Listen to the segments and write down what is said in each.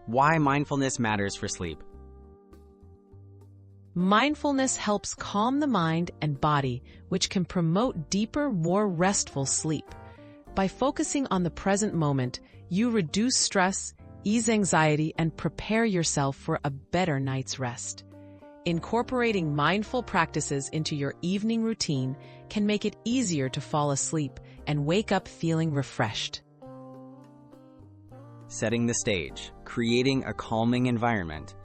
Why mindfulness matters for sleep. Mindfulness helps calm the mind and body, which can promote deeper, more restful sleep. By focusing on the present moment, you reduce stress, ease anxiety, and prepare yourself for a better night's rest. Incorporating mindful practices into your evening routine can make it easier to fall asleep and wake up feeling refreshed. Setting the stage, creating a calming environment.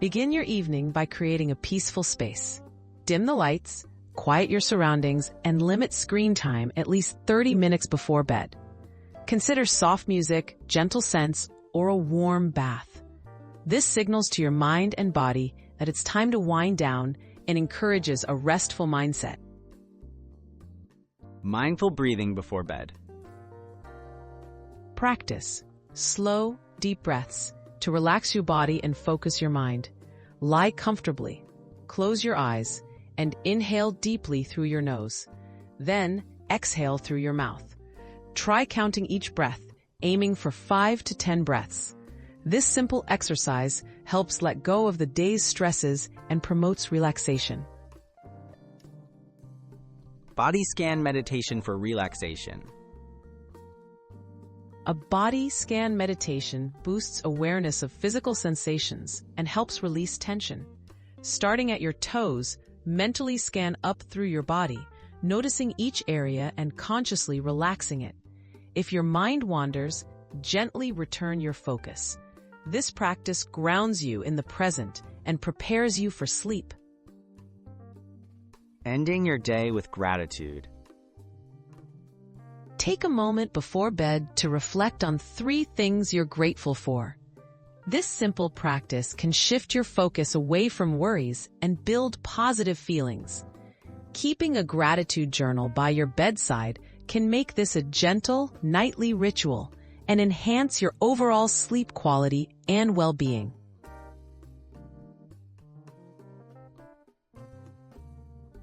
Begin your evening by creating a peaceful space. Dim the lights, quiet your surroundings, and limit screen time at least 30 minutes before bed. Consider soft music, gentle scents, or a warm bath. This signals to your mind and body that it's time to wind down and encourages a restful mindset. Mindful breathing before bed. Practice slow, deep breaths to relax your body and focus your mind. Lie comfortably, close your eyes, and inhale deeply through your nose. Then exhale through your mouth. Try counting each breath, aiming for 5 to 10 breaths. This simple exercise helps let go of the day's stresses and promotes relaxation. Body scan meditation for relaxation. A body scan meditation boosts awareness of physical sensations and helps release tension. Starting at your toes, mentally scan up through your body, noticing each area and consciously relaxing it. If your mind wanders, gently return your focus. This practice grounds you in the present and prepares you for sleep. Ending your day with gratitude. Take a moment before bed to reflect on 3 things you're grateful for. This simple practice can shift your focus away from worries and build positive feelings. Keeping a gratitude journal by your bedside can make this a gentle, nightly ritual and enhance your overall sleep quality and well-being.